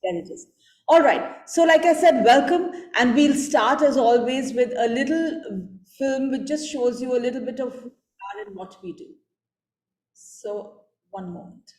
There it is. All right. So, like I said, welcome. And we'll start as always with a little film which just shows you a little bit of who we are and what we do. So, one moment.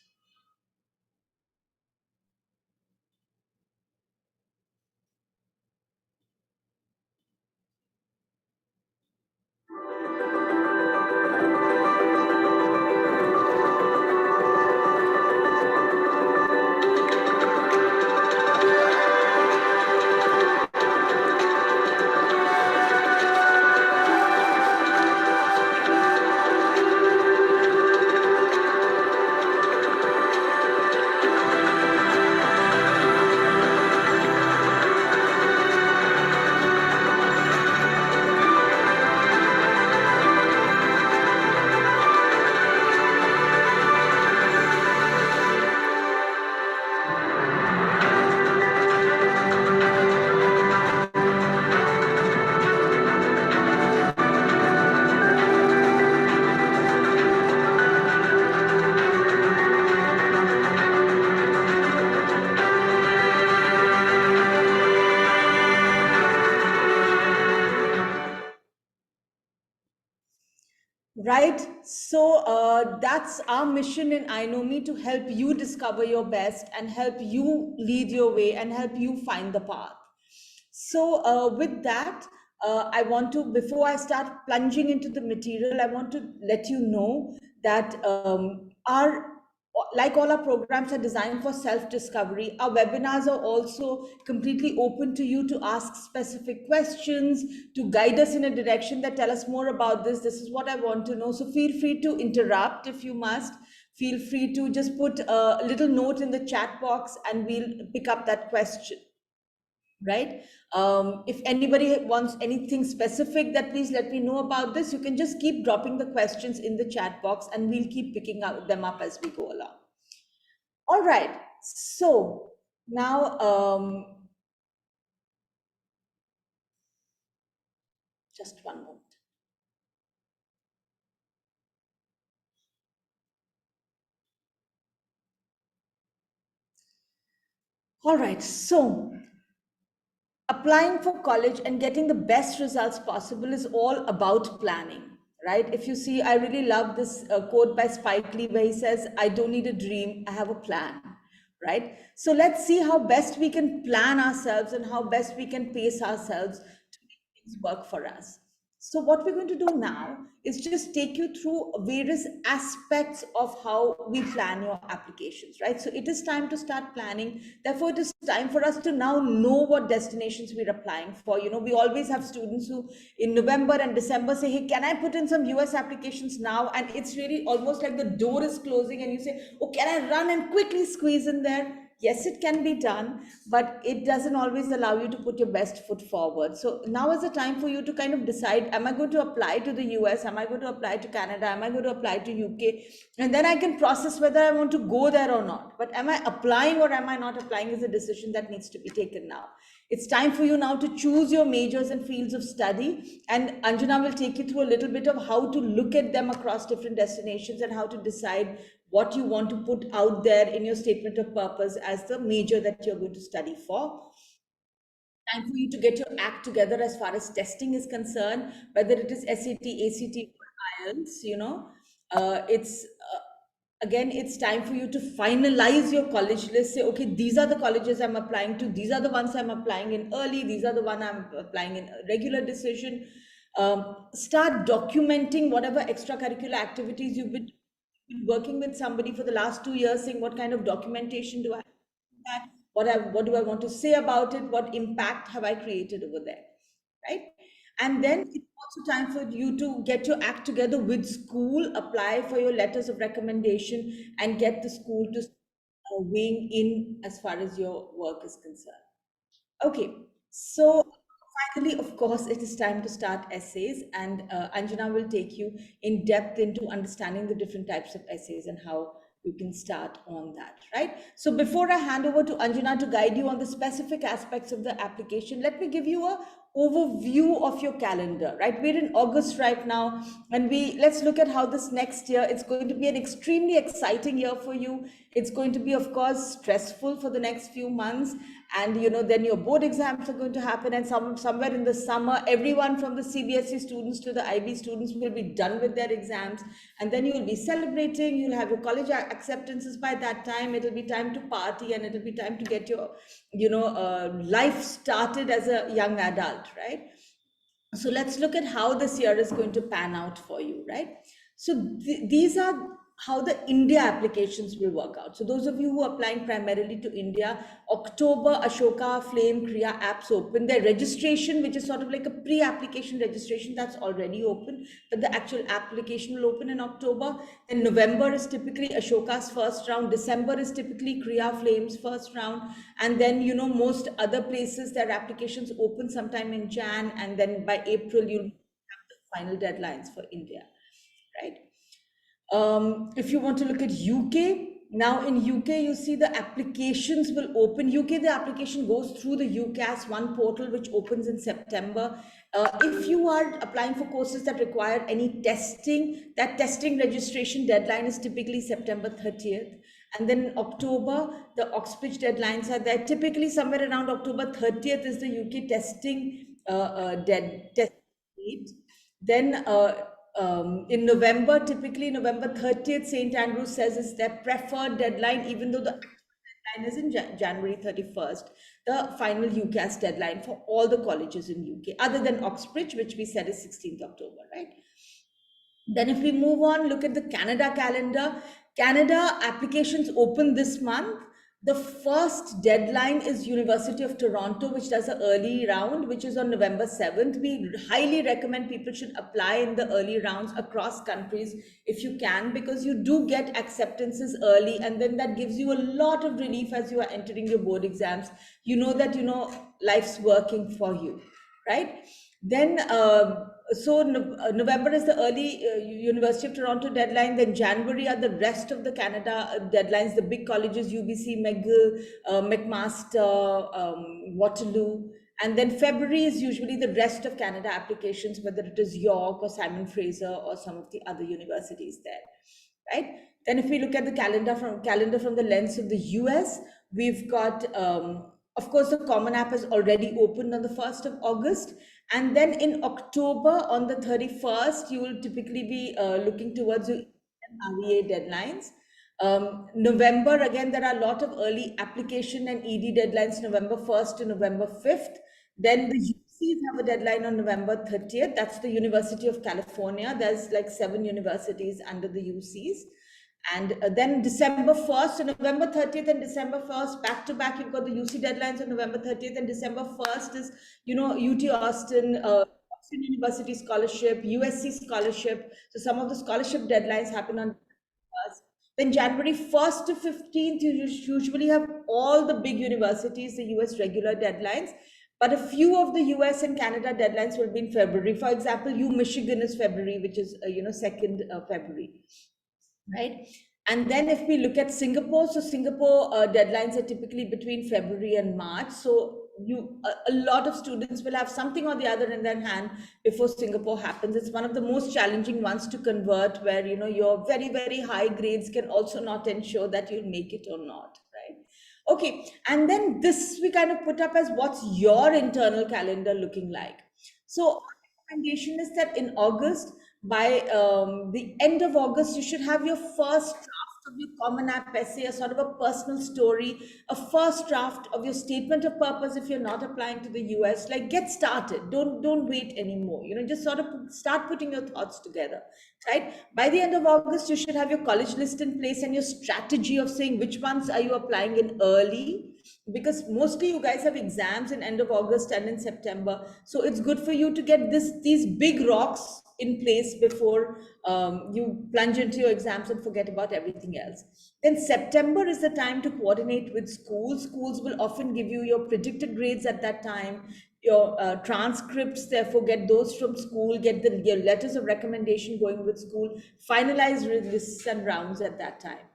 Right. So that's our mission in Inomi, to help you discover your best and help you lead your way and help you find the path. So with that, I want to, before I start plunging into the material, I want to let you know that our like all our programs are designed for self-discovery. Our webinars are also completely open to you to ask specific questions, to guide us in a direction that tell us more about this. This is what I want to know. So feel free to interrupt if you must. Feel free to just put a little note in the chat box and we'll pick up that question. Right? If anybody wants anything specific, that please let me know about this. You can just keep dropping the questions in the chat box and we'll keep picking them up as we go along. All right. So now, just one moment. All right. So applying for college and getting the best results possible is all about planning, right? If you see, I really love this quote by Spike Lee where he says, I don't need a dream, I have a plan, right? So let's see how best we can plan ourselves and how best we can pace ourselves to make things work for us. So what we're going to do now is just take you through various aspects of how we plan your applications, right? So it is time to start planning. Therefore, it is time for us to now know what destinations we're applying for. You know, we always have students who in November and December say, hey, can I put in some US applications now? And it's really almost like the door is closing and you say, oh, can I run and quickly squeeze in there? Yes, it can be done, but it doesn't always allow you to put your best foot forward. So now is the time for you to kind of decide, am I going to apply to the US? Am I going to apply to Canada? Am I going to apply to UK? And then I can process whether I want to go there or not. But am I applying or am I not applying is a decision that needs to be taken now. It's time for you now to choose your majors and fields of study. And Anjana will take you through a little bit of how to look at them across different destinations and how to decide what you want to put out there in your statement of purpose as the major that you're going to study for. Time for you to get your act together as far as testing is concerned, whether it is SAT, ACT, or IELTS, you know. It's again, it's time for you to finalize your college list. Say, okay, these are the colleges I'm applying to. These are the ones I'm applying in early. These are the one I'm applying in regular decision. Start documenting whatever extracurricular activities you've been working with somebody for the last 2 years, saying what kind of documentation do I have, what do I want to say about it, what impact have I created over there, right? And then it's also time for you to get your act together with school, apply for your letters of recommendation, and get the school to weighing in as far as your work is concerned. Okay, so finally, of course, it is time to start essays, and Anjana will take you in depth into understanding the different types of essays and how you can start on that, right? So before I hand over to Anjana to guide you on the specific aspects of the application, let me give you a overview of your calendar, right? We're in August right now, and let's look at how this next year, it's going to be an extremely exciting year for you. It's going to be, of course, stressful for the next few months, and then your board exams are going to happen, and somewhere in the summer, everyone from the CBSE students to the IB students will be done with their exams, and then you'll be celebrating. You'll have your college acceptances by that time. It'll be time to party, and it'll be time to get your life started as a young adult, right? So let's look at how this year is going to pan out for you, right? So these are how the India applications will work out. So those of you who are applying primarily to India, October, Ashoka, Flame, Kriya apps open. Their registration, which is sort of like a pre-application registration, that's already open, but the actual application will open in October. Then November is typically Ashoka's first round. December is typically Kriya Flame's first round. And then, most other places, their applications open sometime in Jan, and then by April, you'll have the final deadlines for India, right? If you want to look at UK, now in UK, you see the applications will open. UK, the application goes through the UCAS one portal, which opens in September. If you are applying for courses that require any testing, that testing registration deadline is typically September 30th. And then in October, the Oxbridge deadlines are there. Typically, somewhere around October 30th is the UK testing test date. Then in November, typically November 30th, St. Andrews says is their preferred deadline, even though the deadline is in January 31st, the final UCAS deadline for all the colleges in UK, other than Oxbridge, which we said is 16th October, right? Then if we move on, look at the Canada calendar. Canada applications open this month. The first deadline is University of Toronto, which does an early round, which is on November 7th. We highly recommend people should apply in the early rounds across countries if you can, because you do get acceptances early, and then that gives you a lot of relief as you are entering your board exams. You know that, life's working for you, right? Then, November is the early University of Toronto deadline. Then January are the rest of the Canada deadlines, the big colleges, UBC, McGill, McMaster, Waterloo. And then February is usually the rest of Canada applications, whether it is York or Simon Fraser or some of the other universities there, right? Then if we look at the calendar from the lens of the US, we've got, of course, the Common App has already opened on the 1st of August. And then in October, on the 31st, you will typically be looking towards your REA deadlines. November, again, there are a lot of early application and ED deadlines, November 1st to November 5th. Then the UCs have a deadline on November 30th. That's the University of California. There's like 7 universities under the UCs. And then December 1st, so November 30th and December 1st, back to back, you've got the UC deadlines on November 30th, and December 1st is, UT Austin, Austin University Scholarship, USC Scholarship. So some of the scholarship deadlines happen on 1st. Then January 1st to 15th, you usually have all the big universities, the US regular deadlines. But a few of the US and Canada deadlines will be in February. For example, Michigan is February, which is, 2nd February. Right? And then if we look at Singapore, so Singapore deadlines are typically between February and March. So a lot of students will have something or the other in their hand before Singapore happens. It's one of the most challenging ones to convert, where your very, very high grades can also not ensure that you'll make it or not, right? Okay, and then this we kind of put up as what's your internal calendar looking like. So our recommendation is that in August, by the end of August, you should have your first draft of your Common App essay, a sort of a personal story, a first draft of your statement of purpose if you're not applying to the US. Like, get started. Don't wait anymore. Just sort of start putting your thoughts together, right? By the end of August, you should have your college list in place and your strategy of saying which ones are you applying in early, because mostly you guys have exams in end of August and in September. So it's good for you to get these big rocks in place before you plunge into your exams and forget about everything else. Then September is the time to coordinate with schools. Schools will often give you your predicted grades at that time, your transcripts, therefore get those from school, get your letters of recommendation going with school, finalize lists and rounds at that time.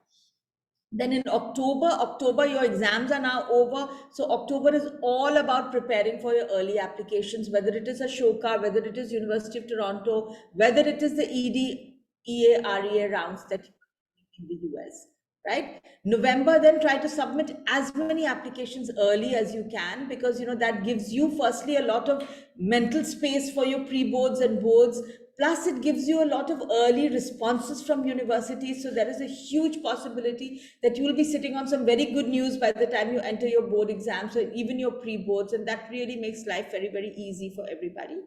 Then in October, your exams are now over. So October is all about preparing for your early applications, whether it is Ashoka, whether it is University of Toronto, whether it is the EAREA rounds that in the US, right? November, then try to submit as many applications early as you can, because that gives you firstly a lot of mental space for your pre-boards and boards. Plus, it gives you a lot of early responses from universities. So there is a huge possibility that you will be sitting on some very good news by the time you enter your board exams or even your pre-boards, and that really makes life very, very easy for everybody.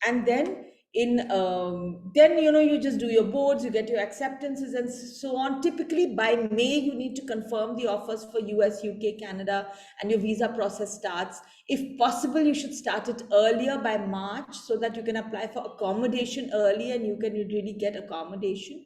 And then then you just do your boards, you get your acceptances and so on. Typically by May you need to confirm the offers for US, UK, Canada, and your visa process starts. If possible, you should start it earlier by March, so that you can apply for accommodation early and you can really get accommodation.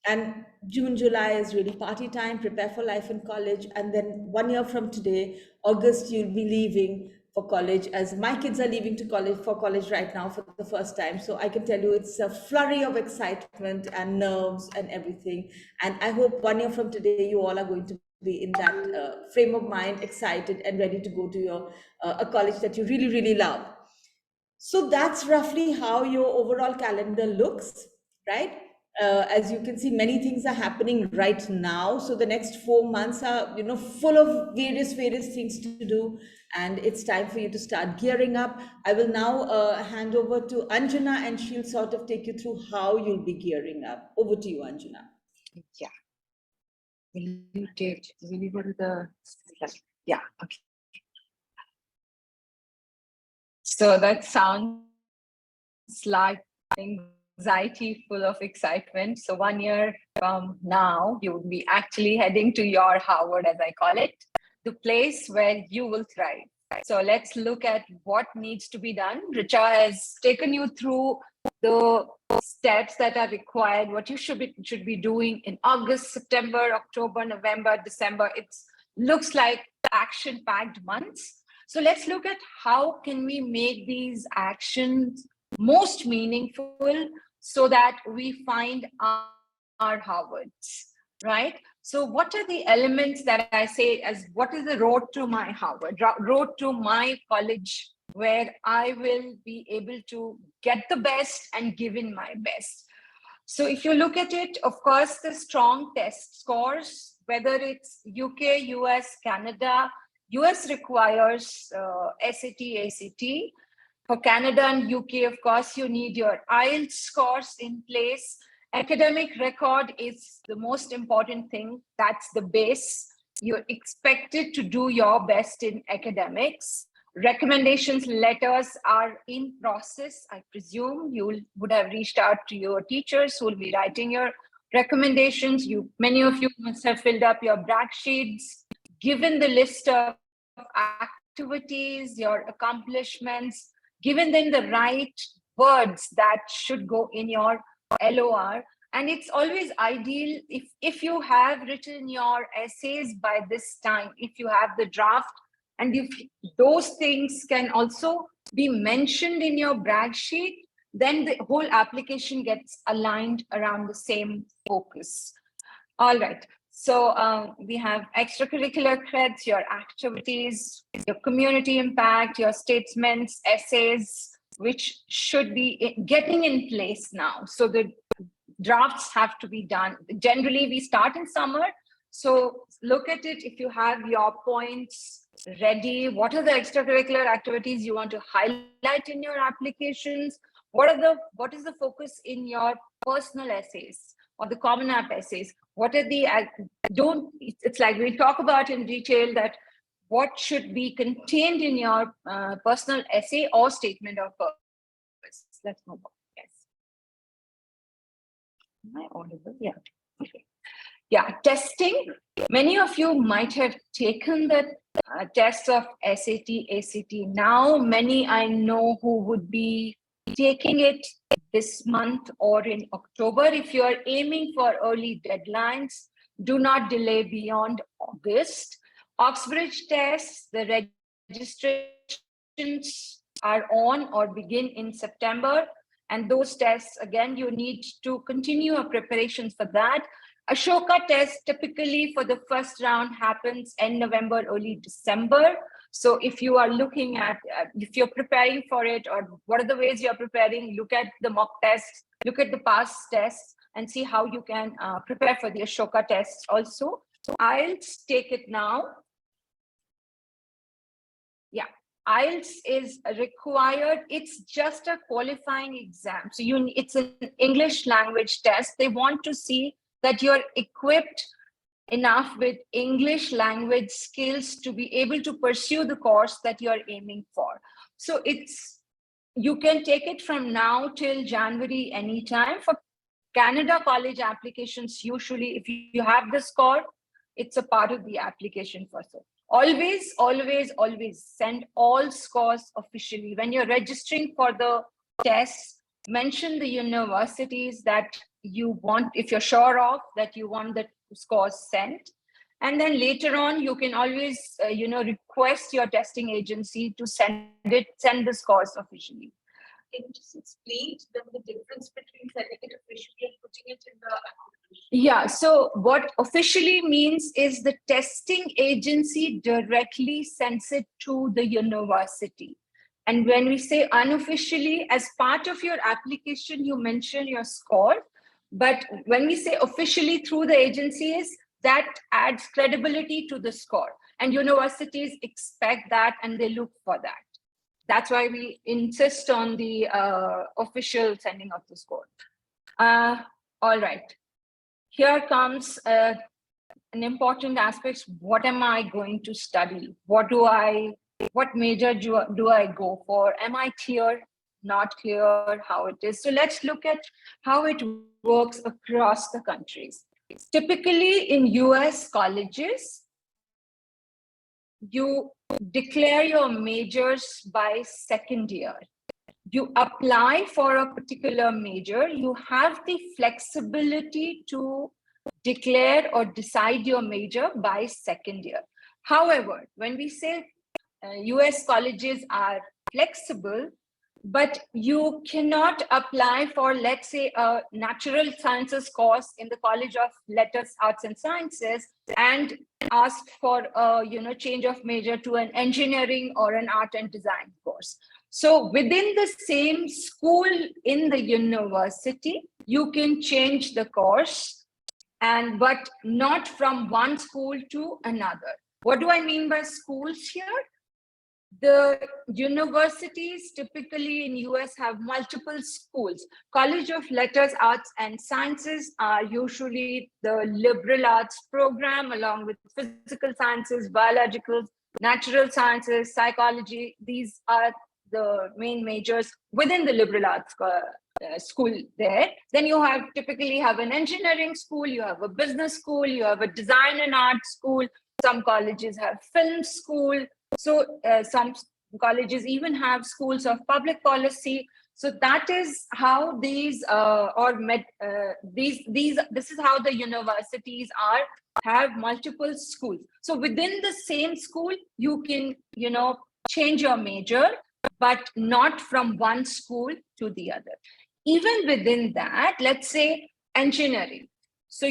And June, July is really party time, prepare for life in college. And then 1 year from today, August, you'll be leaving for college, as my kids are leaving to college right now for the first time. So I can tell you it's a flurry of excitement and nerves and everything. And I hope 1 year from today, you all are going to be in that frame of mind, excited and ready to go to your a college that you really, really love. So that's roughly how your overall calendar looks, right? As you can see, many things are happening right now. So the next 4 months are, full of various things to do, and it's time for you to start gearing up. I will now hand over to Anjana, and she'll sort of take you through how you'll be gearing up. Over to you, Anjana. Yeah. Will you go to the slide? Yeah. Okay. So that sounds like anxiety full of excitement. So 1 year from now, you will be actually heading to your Harvard, as I call it, the place where you will thrive. So let's look at what needs to be done. Richa has taken you through the steps that are required, what you should be doing in August, September, October, November, December. It looks like action-packed months. So let's look at how can we make these actions most meaningful so that we find our Harvards, right? So what are the elements that I say as what is the road to my Harvard, road to my college where I will be able to get the best and give in my best? So if you look at it, of course, the strong test scores, whether it's UK, US, Canada, US requires SAT, ACT. For Canada and UK, of course, you need your IELTS scores in place. Academic record is the most important thing. That's the base. You're expected to do your best in academics. Recommendations letters are in process. I presume you would have reached out to your teachers who will be writing your recommendations. Many of you must have filled up your brag sheets, given the list of activities, your accomplishments, given them the right words that should go in your LOR. And it's always ideal if you have written your essays by this time, if you have the draft, and if those things can also be mentioned in your brag sheet, then the whole application gets aligned around the same focus. All right. So we have extracurricular creds, your activities, your community impact, your statements, essays, which should be getting in place now. So the drafts have to be done. Generally, we start in summer. So look at it if you have your points ready. What are the extracurricular activities you want to highlight in your applications? What is the focus in your personal essays or the Common App essays? What are the it's like we talk about in detail that what should be contained in your personal essay or statement of purpose. Let's move on. Yes. Am I audible? Yeah. Okay. Yeah, testing. Many of you might have taken the tests of SAT, ACT. Now, many I know who would be taking it this month or in October. If you are aiming for early deadlines, do not delay beyond August. Oxbridge tests, the registrations are on or begin in September. And those tests, again, you need to continue your preparations for that. Ashoka test typically for the first round happens end November, early December. So if you are looking at, if you're preparing for it, or what are the ways you're preparing, look at the mock tests, look at the past tests, and see how you can prepare for the Ashoka tests also. So IELTS, take it now. Yeah, IELTS is required. It's just a qualifying exam. So it's an English language test. They want to see that you're equipped enough with English language skills to be able to pursue the course that you're aiming for. So you can take it from now till January anytime. For Canada college applications, usually if you have the score, it's a part of the application for so. Always, always, always send all scores officially. When you're registering for the tests, mention the universities that you want, if you're sure of that you want the scores sent. And then later on, you can always, request your testing agency to send the scores officially. Can you just explain to them the difference between sending it officially and putting it in the application? Yeah, so what officially means is the testing agency directly sends it to the university. And when we say unofficially, as part of your application, you mention your score. But when we say officially through the agencies, that adds credibility to the score. And universities expect that and they look for that. That's why we insist on the official sending of the score. All right. Here comes an important aspect. What am I going to study? What major do I go for? Am I clear? Not clear how it is? So let's look at how it works across the countries. Typically in US colleges, you declare your majors by second year. You apply for a particular major, you have the flexibility to declare or decide your major by second year. However, when we say US colleges are flexible, but you cannot apply for, let's say, a natural sciences course in the College of Letters, Arts and Sciences and ask for a change of major to an engineering or an art and design course. So within the same school in the university, you can change the course, but not from one school to another. What do I mean by schools here? The universities typically in US have multiple schools. College of Letters, Arts and Sciences are usually the liberal arts program along with physical sciences, biological, natural sciences, psychology. These are the main majors within the liberal arts school there. Then you typically have an engineering school, you have a business school, you have a design and art school. Some colleges have film school. So some colleges even have schools of public policy. So that is how this is how the universities have multiple schools. So within the same school, you can, change your major, but not from one school to the other. Even within that, let's say engineering. So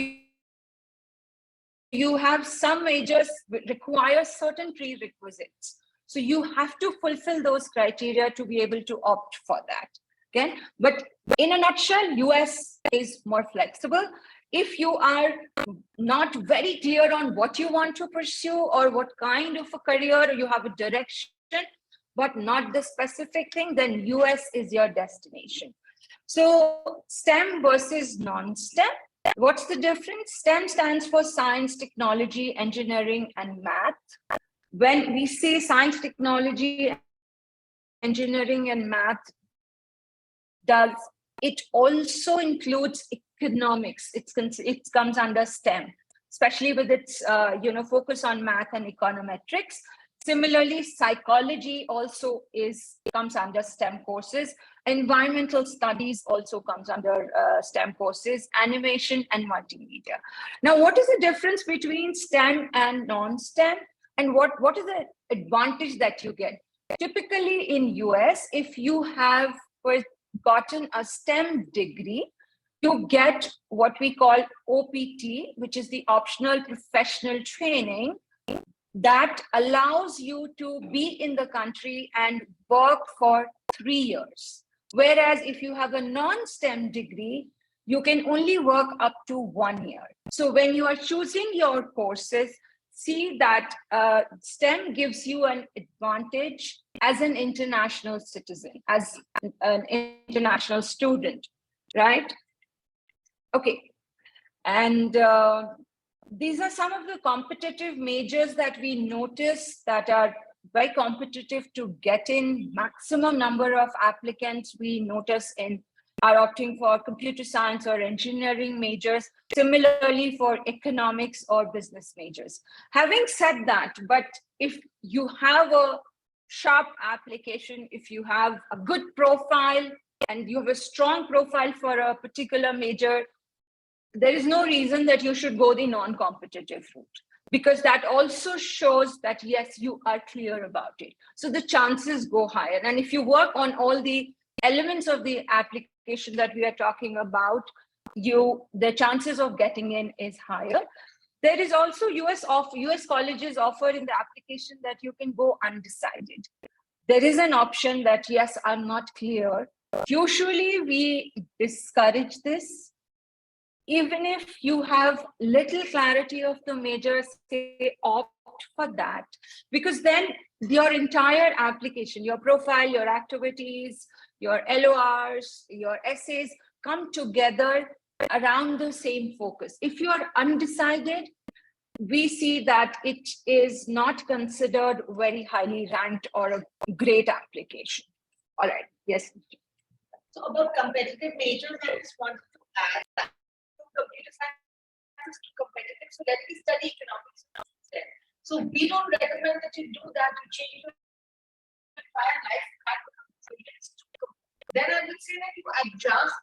you have some majors require certain prerequisites. So you have to fulfill those criteria to be able to opt for that. Okay, but in a nutshell, US is more flexible. If you are not very clear on what you want to pursue or what kind of a career, you have a direction, but not the specific thing, then US is your destination. So STEM versus non-STEM. What's the difference? STEM stands for science, technology, engineering, and math. When we say science, technology, engineering, and math, it also includes economics. It comes under STEM, especially with its focus on math and econometrics. Similarly, psychology also comes under STEM courses. Environmental studies also comes under STEM courses, animation and multimedia. Now, what is the difference between STEM and non-STEM? And what is the advantage that you get? Typically in US, if you have gotten a STEM degree, you get what we call OPT, which is the optional professional training that allows you to be in the country and work for 3 years. Whereas if you have a non-STEM degree, you can only work up to 1 year. So when you are choosing your courses, see that STEM gives you an advantage as an international citizen, as an international student, right? Okay, and these are some of the competitive majors that we notice that are very competitive to get in. Maximum number of applicants we notice are opting for computer science or engineering majors, similarly for economics or business majors. Having said that, but if you have a sharp application, if you have a good profile and you have a strong profile for a particular major, there is no reason that you should go the non-competitive route, because that also shows that, yes, you are clear about it. So the chances go higher. And if you work on all the elements of the application that we are talking about, the chances of getting in is higher. There is also US colleges offer in the application that you can go undecided. There is an option that, yes, I'm not clear. Usually we discourage this. Even if you have little clarity of the majors, say opt for that, because then your entire application, your profile, your activities, your LORs, your essays come together around the same focus. If you are undecided, we see that it is not considered very highly ranked or a great application. All right, yes. So about competitive majors, I just wanted to add that computer science is too competitive, so let me study economics instead. So we don't recommend that you do that, you change your entire life. Then I would say that you adjust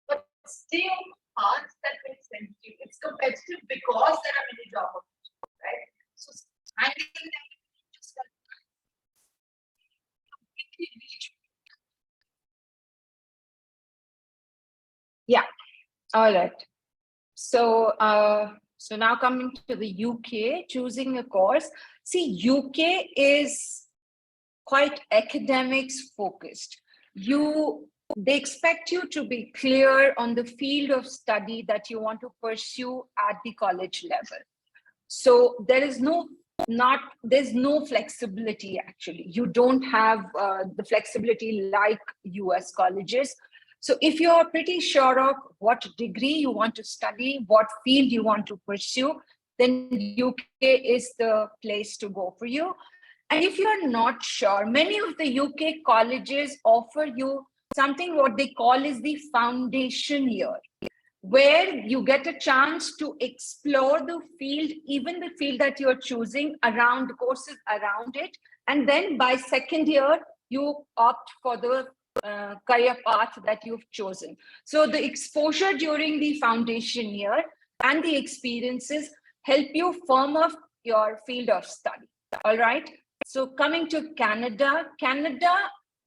but stay on paths that make sense to you. It's competitive because there are many job opportunities, right? So I think that just yeah, all right. So so now coming to the UK, choosing a course. See, UK is quite academics focused. They expect you to be clear on the field of study that you want to pursue at the college level. So there's no flexibility actually. You don't have the flexibility like US colleges. So if you're pretty sure of what degree you want to study, what field you want to pursue, then UK is the place to go for you. And if you're not sure, many of the UK colleges offer you something what they call is the foundation year, where you get a chance to explore the field, even the field that you're choosing, around the courses around it. And then by second year, you opt for the career path that you've chosen. So the exposure during the foundation year and the experiences help you firm up your field of study. All right. So coming to Canada,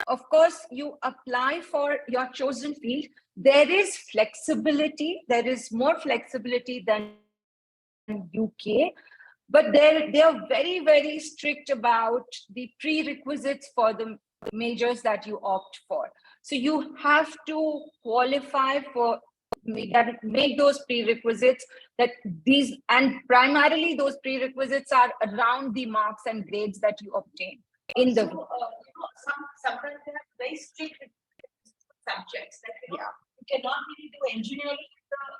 of course, you apply for your chosen field. There is flexibility. There is more flexibility than UK, but they are very, very strict about the prerequisites for the majors that you opt for. So you have to qualify for, make those prerequisites that these, and primarily those prerequisites are around the marks and grades that you obtain in the sometimes they have very strict subjects that you cannot really do engineering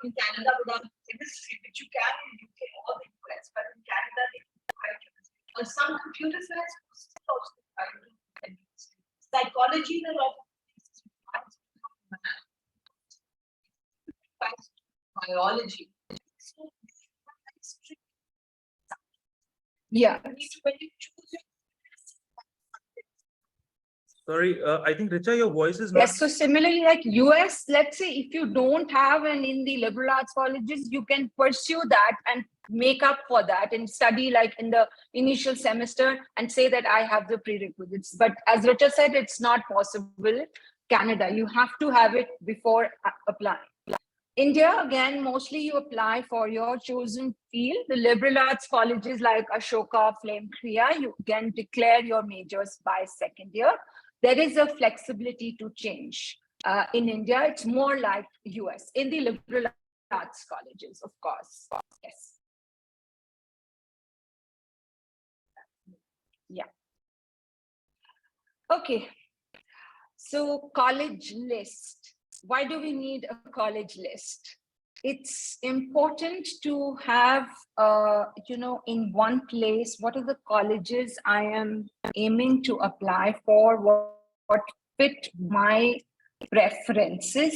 in Canada without chemistry, which you can in UK or the US, but in Canada they require chemistry. Or some computer science courses also require chemistry. Psychology, there are biology. So yeah. when you choose your Sorry, I think Richa, your voice is not. Yes, so similarly, like US, let's say if you don't have an in the liberal arts colleges, you can pursue that and make up for that and study like in the initial semester and say that I have the prerequisites. But as Richa said, it's not possible. Canada. You have to have it before applying. India, again, mostly you apply for your chosen field. The liberal arts colleges like Ashoka, Flame Kriya, you can declare your majors by second year. There is a flexibility to change. In India, it's more like US, in the liberal arts colleges, of course. Yes. Yeah. Okay. So college list. Why do we need a college list? It's important to have, in one place, what are the colleges I am aiming to apply for, what fit my preferences,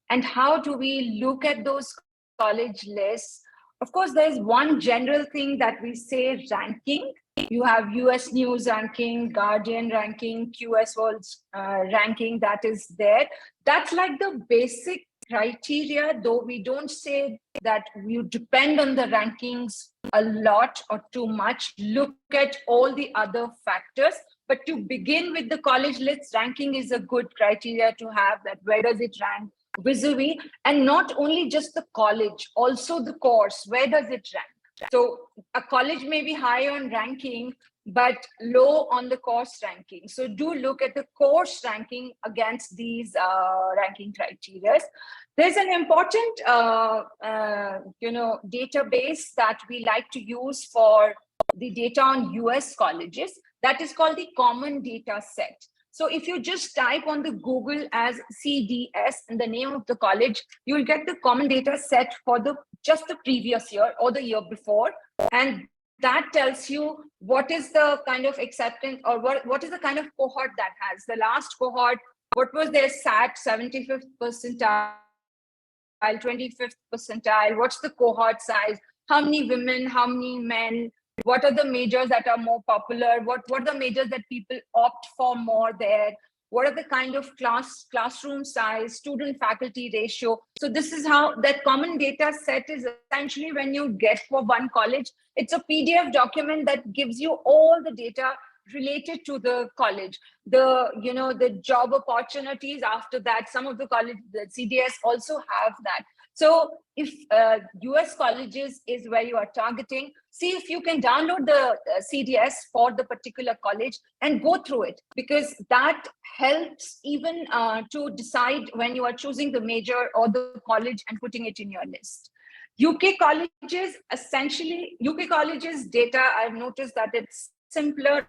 and how do we look at those college lists? Of course, there's one general thing that we say, ranking. You have US News ranking, Guardian ranking, QS World's ranking that is there. That's like the basic criteria, though we don't say that you depend on the rankings a lot or too much. Look at all the other factors. But to begin with, the college list ranking is a good criteria to have, that where does it rank vis-a-vis, and not only just the college, also the course, where does it rank? So a college may be high on ranking, but low on the course ranking. So do look at the course ranking against these ranking criteria. There's an important, database that we like to use for the data on US colleges. That is called the Common Data Set. So if you just type on the Google as CDS and the name of the college, you'll get the common data set for just the previous year or the year before. And that tells you what is the kind of acceptance, or what is the kind of cohort that has. The last cohort, what was their SAT, 75th percentile, 25th percentile, what's the cohort size, how many women, how many men, what are the majors that are more popular, what are the majors that people opt for more there, what are the kind of classroom size, student faculty ratio. So this is how that common data set is essentially, when you get for one college, it's a PDF document that gives you all the data related to the college, the job opportunities after that. Some of the college, the CDS also have that. So if US colleges is where you are targeting, see if you can download the CDS for the particular college and go through it, because that helps even to decide when you are choosing the major or the college and putting it in your list. UK colleges, essentially, UK colleges data, I've noticed that it's simpler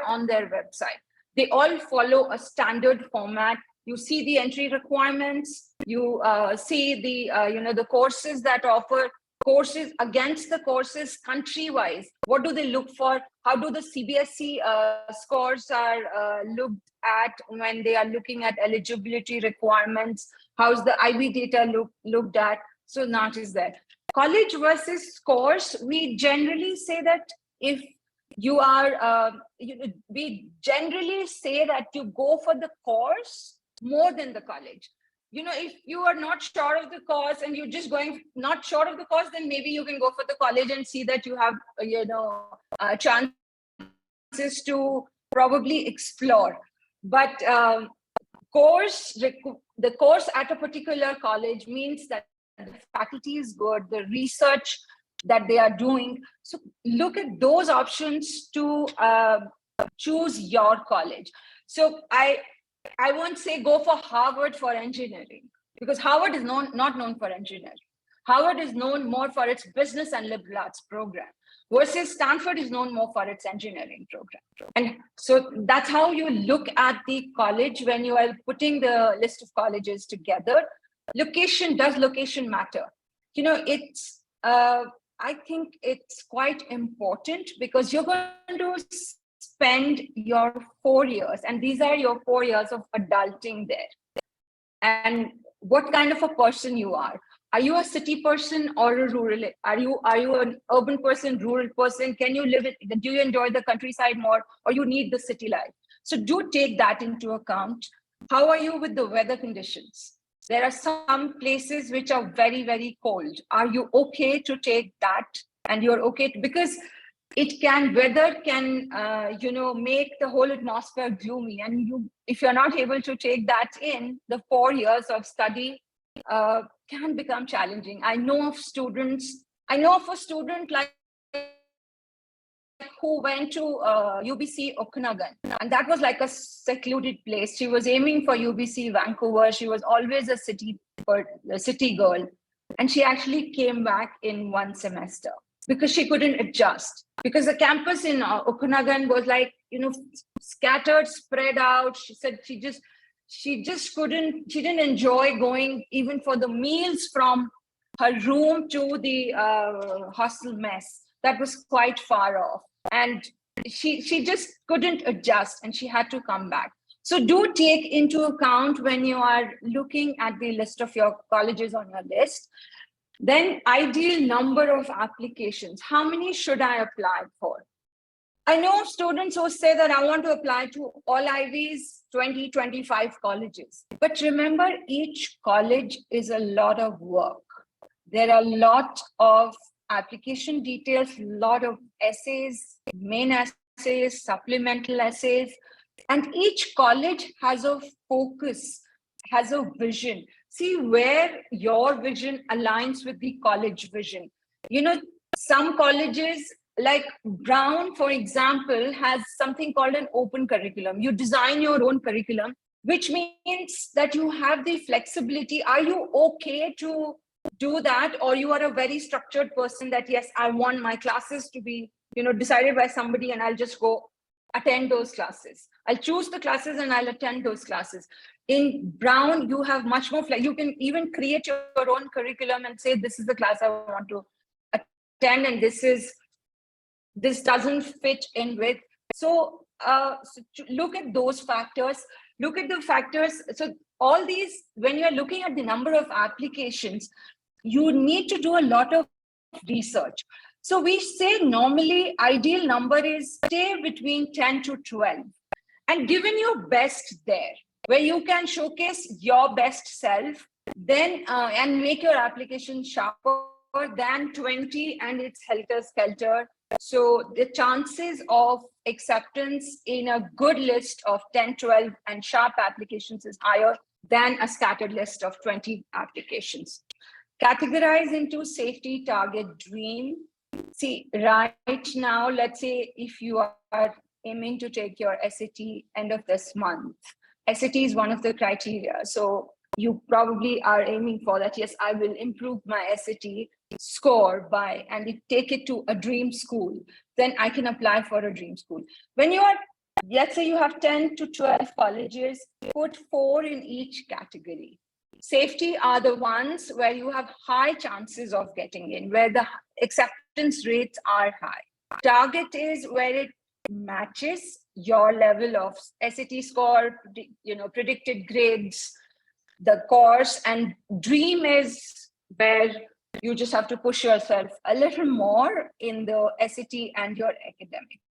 on their website. They all follow a standard format. You see the entry requirements, you see the courses that offer, courses against the courses country-wise. What do they look for? How do the CBSE scores are looked at when they are looking at eligibility requirements? How's the IB data looked at? So that is that. College versus course, we generally say that if you are, we generally say that you go for the course more than the college. If you are not sure of the course and you're just going not sure of the course, then maybe you can go for the college and see that you have, chances to probably explore. But the course at a particular college means that the faculty is good, the research that they are doing. So look at those options to choose your college. So I won't say go for Harvard for engineering, because Harvard is not known for engineering. Harvard is known more for its business and liberal arts program, versus Stanford is known more for its engineering program. And so that's how you look at the college when you are putting the list of colleges together. Does location matter? It's I think it's quite important, because you're going to spend your 4 years, and these are your 4 years of adulting there. And what kind of a person you are? Are you a city person or a rural? Are you an urban person, rural person? Can you live it? Do you enjoy the countryside more, or you need the city life? So do take that into account. How are you with the weather conditions? There are some places which are very, very cold. Are you okay to take that? And you're okay because weather can, make the whole atmosphere gloomy. And if you're not able to take that in, the 4 years of study can become challenging. I know of a student like who went to UBC Okanagan, and that was like a secluded place. She was aiming for UBC Vancouver. She was always a city girl, and she actually came back in one semester because she couldn't adjust, because the campus in Okanagan was like, scattered, spread out. She said she didn't enjoy going even for the meals from her room to the hostel mess. That was quite far off, and she just couldn't adjust, and she had to come back. So do take into account, when you are looking at the list of your colleges on your list, then ideal number of applications. How many should I apply for? I know of students who say that I want to apply to all Ivies, 20, 25 colleges. But remember, each college is a lot of work. There are a lot of application details, a lot of essays, main essays, supplemental essays, and each college has a focus, has a vision. See where your vision aligns with the college vision. Some colleges like Brown, for example, has something called an open curriculum. You design your own curriculum, which means that you have the flexibility. Are you okay to do that, or you are a very structured person that, yes, I want my classes to be decided by somebody, and I'll just go attend those classes. I'll choose the classes and I'll attend those classes. In Brown, you have much more you can even create your own curriculum and say, this is the class I want to attend, and this doesn't fit in with. So look at those factors. Look at the factors. So all these, when you're looking at the number of applications, you need to do a lot of research. So we say normally ideal number is stay between 10 to 12, and given your best there, where you can showcase your best self, then and make your application sharper than 20 and it's helter-skelter. So the chances of acceptance in a good list of 10, 12 and sharp applications is higher than a scattered list of 20 applications. Categorize into safety, target, dream. See, right now, let's say if you are aiming to take your SAT end of this month, SAT is one of the criteria. So you probably are aiming for that. Yes, I will improve my SAT score by, and take it to a dream school. Then I can apply for a dream school. When you are, let's say you have 10 to 12 colleges, put 4 in each category. Safety are the ones where you have high chances of getting in, where the acceptance rates are high. Target is where it matches your level of SAT score, predicted grades, the course, and dream is where you just have to push yourself a little more in the SAT and your academics.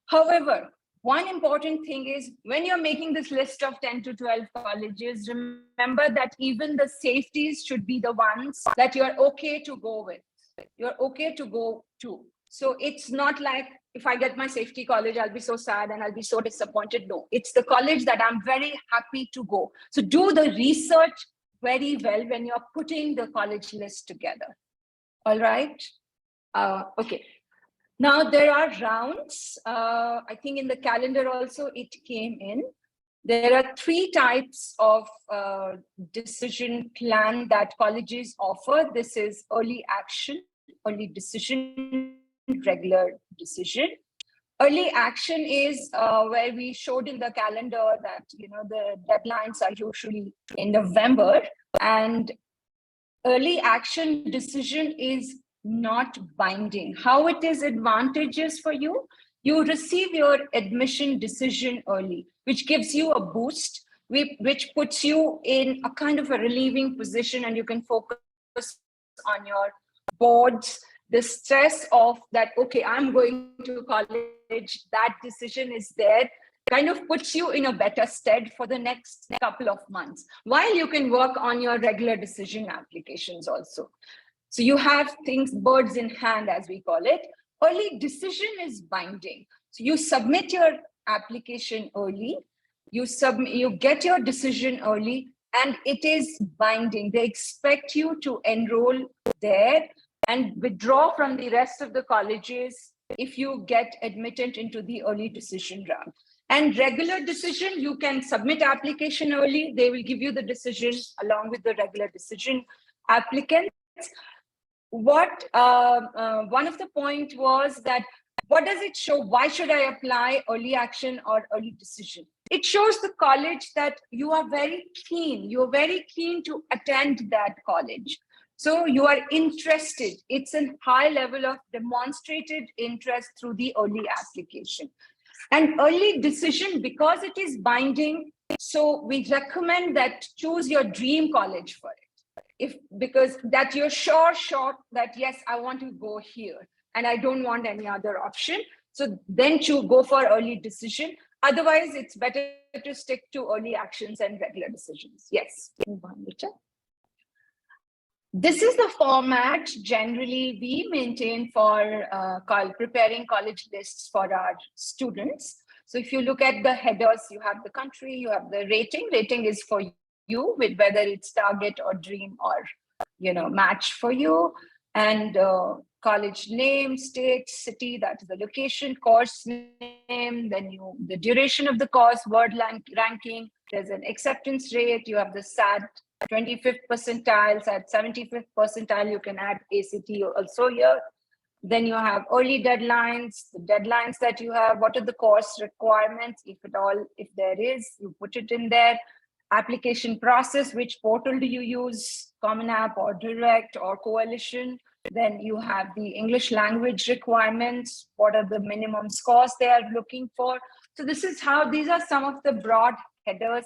However, one important thing is when you're making this list of 10 to 12 colleges, remember that even the safeties should be the ones that you're okay to go with. You're okay to go to. So it's not like, if I get my safety college, I'll be so sad and I'll be so disappointed. No, it's the college that I'm very happy to go. So do the research very well when you're putting the college list together. All right. Okay. Now there are rounds. I think in the calendar also it came in. There are 3 types of decision plan that colleges offer. This is early action, early decision, regular decision. Early action is where we showed in the calendar that the deadlines are usually in November, and early action decision is not binding. How it is advantageous for you? You receive your admission decision early, which gives you a boost, which puts you in a kind of a relieving position, and you can focus on your boards. The stress of that, okay, I'm going to college, that decision is there, kind of puts you in a better stead for the next couple of months, while you can work on your regular decision applications also. So you have things birds in hand, as we call it. Early decision is binding. So you submit your application early, you get your decision early, and it is binding. They expect you to enroll there and withdraw from the rest of the colleges if you get admitted into the early decision round. And regular decision, you can submit application early. They will give you the decision along with the regular decision applicants. One of the point was that, what does it show? Why should I apply early action or early decision? It shows the college that you are very keen. You're very keen to attend that college. So you are interested. It's a high level of demonstrated interest through the early application. And early decision, because it is binding, so we recommend that choose your dream college for it. Because that you're sure that, yes, I want to go here and I don't want any other option. So then go for early decision. Otherwise, it's better to stick to early actions and regular decisions. Yes. Move on, Richa. This is the format generally we maintain for preparing college lists for our students. So if you look at the headers, you have the country, you have the rating. Rating is for you, with whether it's target or dream or match for you, and college name, state, city, that is the location, course name, then the duration of the course, word ranking. There's an acceptance rate. You have the SAT 25th percentile, at 75th percentile, you can add ACT also here. Then you have early deadlines, the deadlines that you have, what are the course requirements, if at all, if there is, you put it in there. Application process, which portal do you use, Common App or Direct or Coalition. Then you have the English language requirements, what are the minimum scores they are looking for. So these are some of the broad headers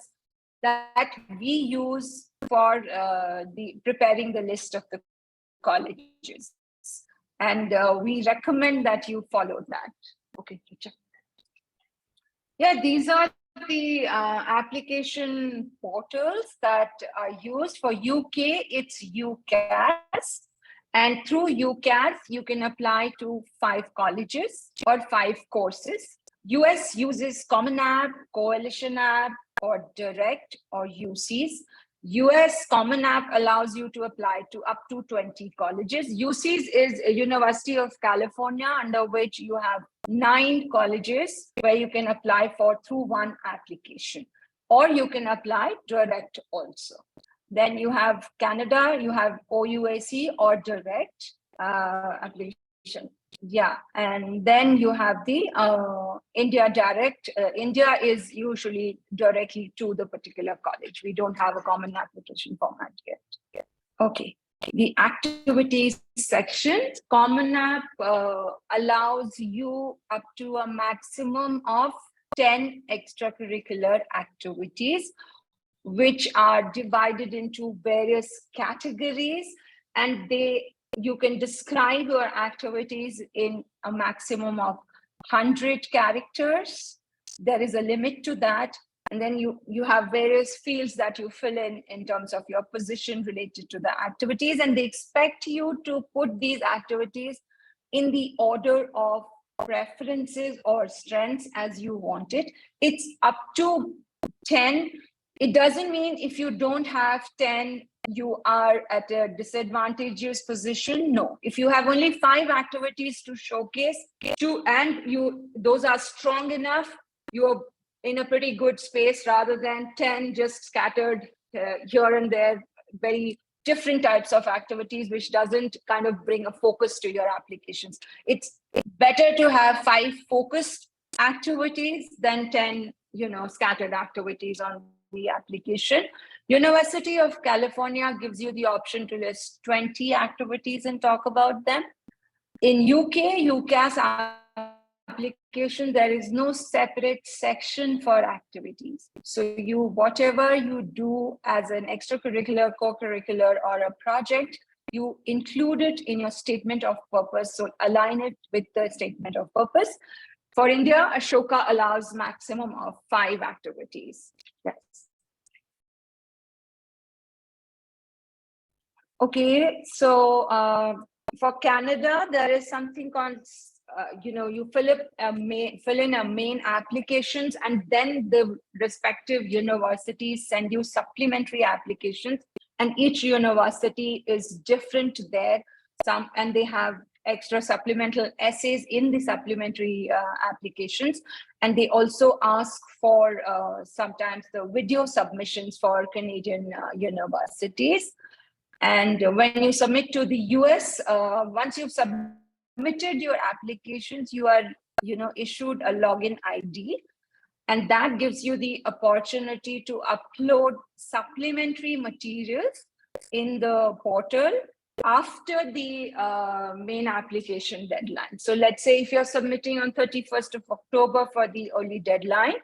that we use for preparing the list of the colleges. And we recommend that you follow that. Okay, teacher. Yeah, these are the application portals that are used. For UK, it's UCAS. And through UCAS, you can apply to 5 colleges or 5 courses. US uses Common App, Coalition App, or Direct or UCs. US Common App allows you to apply to up to 20 colleges. UCs is a University of California, under which you have 9 colleges where you can apply for through one application, or you can apply direct also. Then you have Canada, you have OUAC or direct application. Yeah, and then you have the India direct. India is usually directly to the particular college. We don't have a common application format yet. Okay, the activities section. Common App allows you up to a maximum of 10 extracurricular activities, which are divided into various categories, and you can describe your activities in a maximum of 100 characters. There is a limit to that. And then you have various fields that you fill in terms of your position related to the activities. And they expect you to put these activities in the order of preferences or strengths as you want it. It's up to 10. It doesn't mean if you don't have 10, you are at a disadvantageous position. No, if you have only 5 activities to showcase those are strong enough, you're in a pretty good space, rather than 10 just scattered here and there, very different types of activities, which doesn't kind of bring a focus to your applications. It's better to have 5 focused activities than 10, scattered activities on the application. University of California gives you the option to list 20 activities and talk about them. In UK, UCAS application, there is no separate section for activities. So whatever you do as an extracurricular, co-curricular, or a project, you include it in your statement of purpose. So align it with the statement of purpose. For India, Ashoka allows maximum of 5 activities. Yes. Okay, so for Canada, there is something called you fill in a main applications, and then the respective universities send you supplementary applications, and each university is different there. And they have extra supplemental essays in the supplementary applications, and they also ask for sometimes the video submissions for Canadian universities. And when you submit to the US, once you've submitted your applications, you are issued a login ID, and that gives you the opportunity to upload supplementary materials in the portal after the main application deadline. So let's say if you're submitting on 31st of October for the early deadline,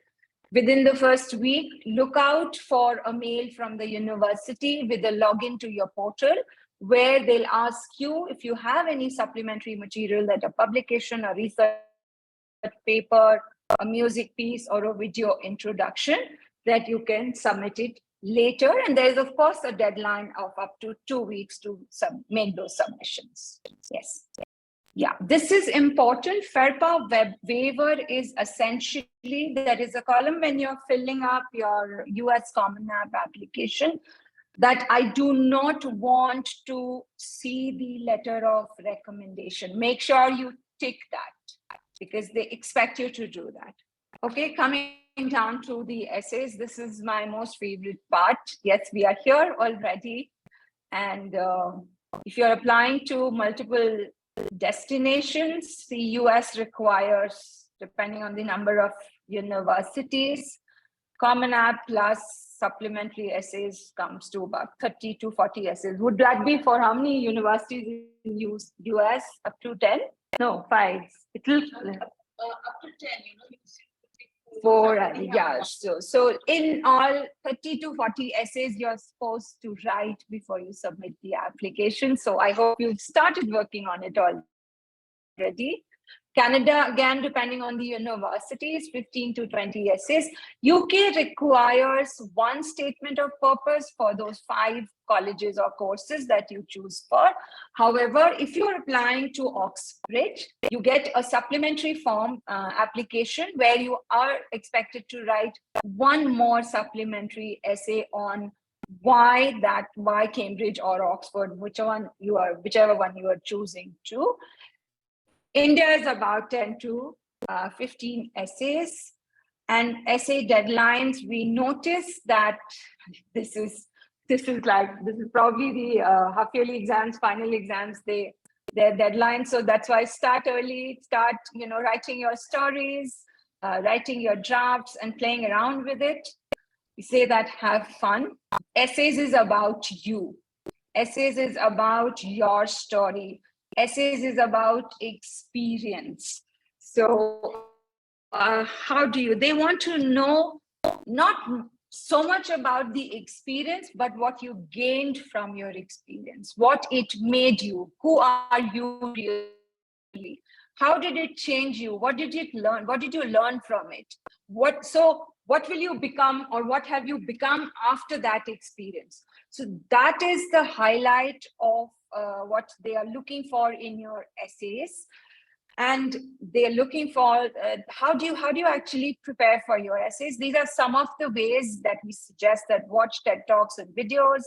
within the first week, look out for a mail from the university with a login to your portal, where they'll ask you if you have any supplementary material, that a publication, a research paper, a music piece, or a video introduction, that you can submit it later. And there's, of course, a deadline of up to 2 weeks to make those submissions. Yes. Yeah, this is important. FERPA waiver is essentially, there is a column when you're filling up your US Common App application that I do not want to see the letter of recommendation. Make sure you tick that, because they expect you to do that. Okay, coming down to the essays, this is my most favorite part. Yes, we are here already. And if you're applying to multiple destinations, the US requires, depending on the number of universities, Common App plus supplementary essays comes to about 30 to 40 essays. Would that be for how many universities in US? Up to 10? No, 5. It'll up to 10, four, yeah. So in all, 30 to 40 essays you're supposed to write before you submit the application. So I hope you've started working on it already. Canada, again, depending on the universities, 15 to 20 essays. UK requires one statement of purpose for those 5 colleges or courses that you choose for. However, if you're applying to Oxbridge, you get a supplementary form application where you are expected to write one more supplementary essay on why Cambridge or Oxford, whichever one you are choosing to. India is about 10 to 15 essays, and essay deadlines. We notice that this is probably the half-yearly exams, final exams, their deadline. So that's why start early, start writing your stories, writing your drafts, and playing around with it. We say that have fun. Essays is about you. Essays is about your story. Essays is about experience. So they want to know not so much about the experience, but what you gained from your experience, what it made you, who are you really, how did it change you, what did you learn from it, what will you become, or what have you become after that experience. So that is the highlight of what they are looking for in your essays. And they're looking for how do you actually prepare for your essays. These are some of the ways that we suggest: that watch TED Talks and videos,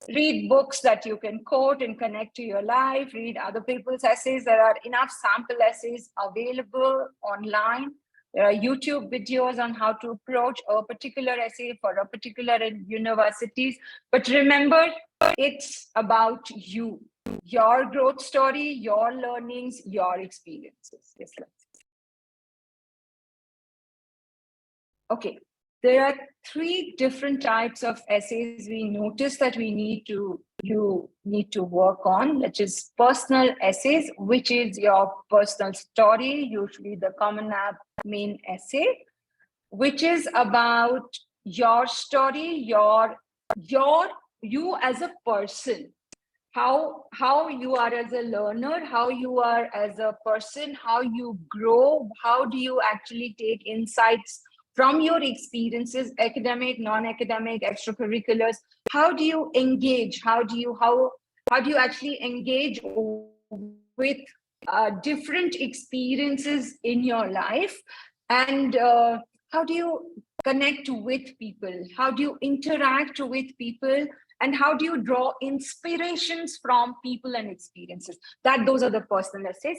read books that you can quote and connect to your life, read other people's essays. There are enough sample essays available online. There are YouTube videos on how to approach a particular essay for a particular universities. But remember, it's about you, your growth story, your learnings, your experiences. Yes, okay. There are 3 different types of essays we notice that you need to work on, which is personal essays, which is your personal story, usually the Common App main essay, which is about your story, you as a person, how you are as a learner, how you are as a person, how you grow, how do you actually take insights from your experiences, academic, non-academic, extracurriculars. How do you engage? How do you actually engage with different experiences in your life, and how do you connect with people, how do you interact with people, and how do you draw inspirations from people and experiences. Those are the personal essays.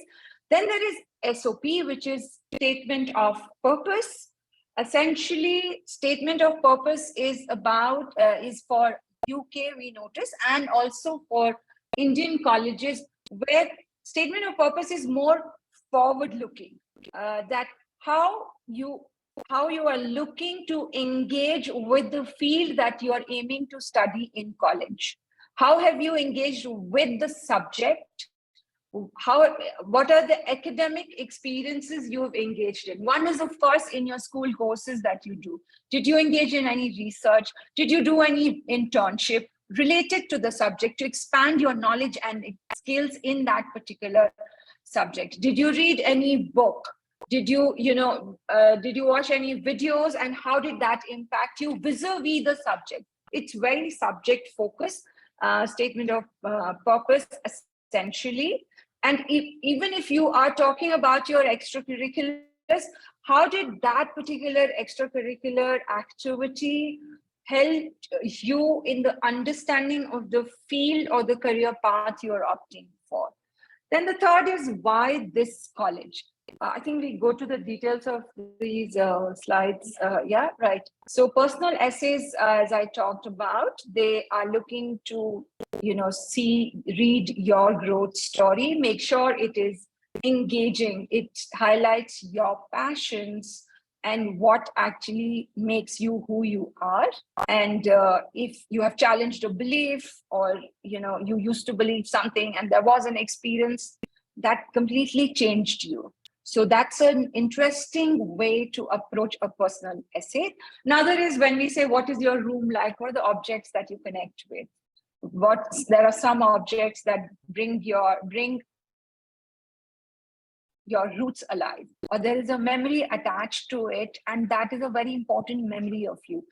Then there is SOP, which is statement of purpose. Essentially, statement of purpose is for UK, we notice, and also for Indian colleges, where statement of purpose is more forward looking, that how you are looking to engage with the field that you are aiming to study in college. How have you engaged with the subject? What are the academic experiences you have engaged in? One is, of course, in your school courses that you do. Did you engage in any research? Did you do any internship related to the subject to expand your knowledge and skills in that particular subject? Did you read any book? Did you watch any videos, and how did that impact you vis-a-vis the subject? It's very subject focused statement of purpose, essentially. And even if you are talking about your extracurriculars, how did that particular extracurricular activity help you in the understanding of the field or the career path you're opting for? Then the third is, why this college? I think we go to the details of these slides. Yeah, right. So personal essays, as I talked about, they are looking to, read your growth story, make sure it is engaging, it highlights your passions and what actually makes you who you are. And if you have challenged a belief, or you used to believe something and there was an experience that completely changed you. So that's an interesting way to approach a personal essay. Another is when we say, what is your room like? What are the objects that you connect with? There are some objects that bring your roots alive, or there is a memory attached to it, and that is a very important memory of you.